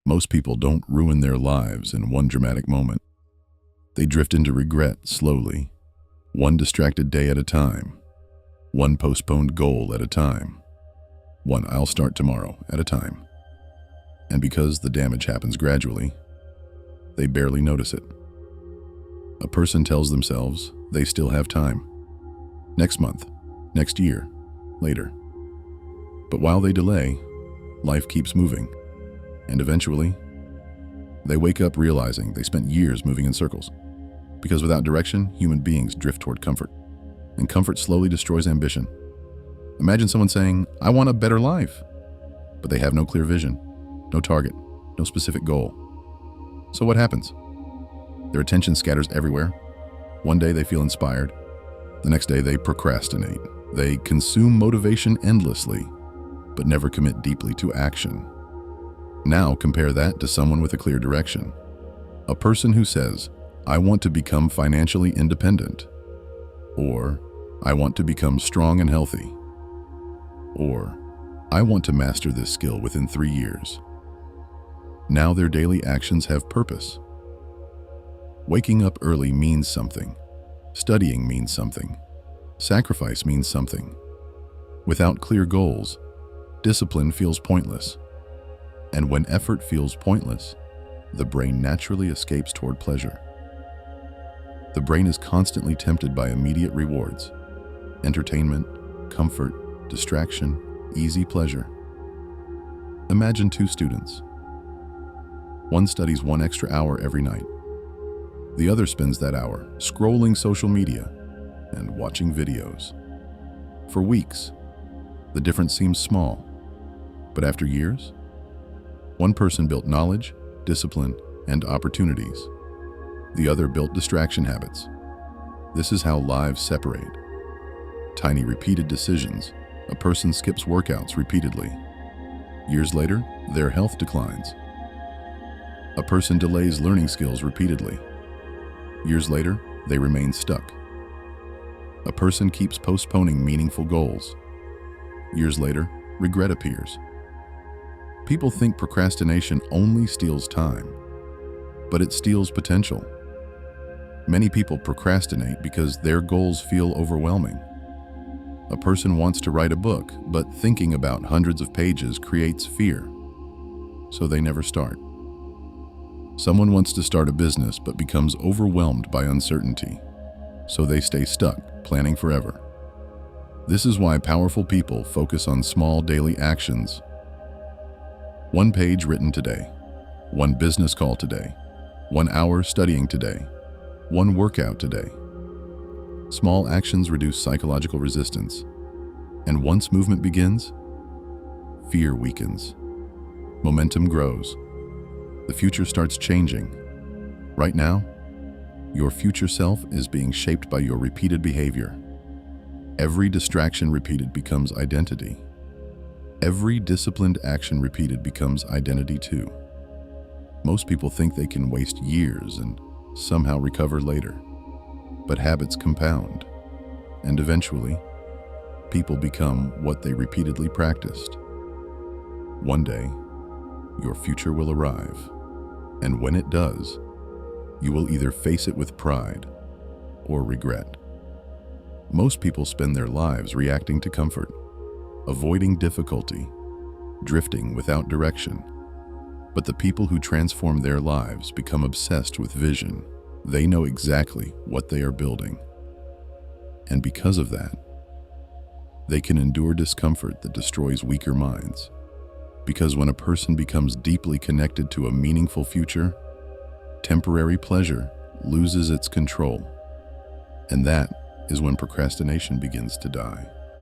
Most people don't ruin their lives in one dramatic moment. They drift into regret slowly, one distracted day at a time, one postponed goal at a time, one "I'll start tomorrow" at a time. And because the damage happens gradually, they barely notice it. A person tells themselves they still have time. Next month, next year, later. But while they delay, life keeps moving. And eventually, they wake up realizing they spent years moving in circles. Because without direction, human beings drift toward comfort. And comfort slowly destroys ambition. Imagine someone saying, "I want a better life," but they have no clear vision, no target, no specific goal. So what happens? Their attention scatters everywhere. One day they feel inspired. The next day they procrastinate. They consume motivation endlessly, but never commit deeply to action. Now compare that to someone with a clear direction. A person who says, "I want to become financially independent," or "I want to become strong and healthy," or "I want to master this skill within 3 years." Now their daily actions have purpose. Waking up early means something. Studying means something. Sacrifice means something. Without clear goals, discipline feels pointless. And when effort feels pointless, the brain naturally escapes toward pleasure. The brain is constantly tempted by immediate rewards: entertainment, comfort, distraction, easy pleasure. Imagine 2 students. One studies 1 extra hour every night. The other spends that hour scrolling social media and watching videos. For weeks, the difference seems small, but after years, one person built knowledge, discipline, and opportunities. The other built distraction habits. This is how lives separate. Tiny repeated decisions. A person skips workouts repeatedly. Years later, their health declines. A person delays learning skills repeatedly. Years later, they remain stuck. A person keeps postponing meaningful goals. Years later, regret appears. People think procrastination only steals time, but it steals potential. Many people procrastinate because their goals feel overwhelming. A person wants to write a book, but thinking about hundreds of pages creates fear, so they never start. Someone wants to start a business but becomes overwhelmed by uncertainty, so they stay stuck, planning forever. This is why powerful people focus on small daily actions. 1 page written today, 1 business call today, 1 hour studying today, 1 workout today. Small actions reduce psychological resistance, and once movement begins, fear weakens. Momentum grows. The future starts changing. Right now, your future self is being shaped by your repeated behavior. Every distraction repeated becomes identity. Every disciplined action repeated becomes identity too. Most people think they can waste years and somehow recover later. But habits compound, and eventually, people become what they repeatedly practiced. One day, your future will arrive, and when it does, you will either face it with pride or regret. Most people spend their lives reacting to comfort, avoiding difficulty, drifting without direction. But the people who transform their lives become obsessed with vision. They know exactly what they are building. And because of that, they can endure discomfort that destroys weaker minds. Because when a person becomes deeply connected to a meaningful future, temporary pleasure loses its control. And that is when procrastination begins to die.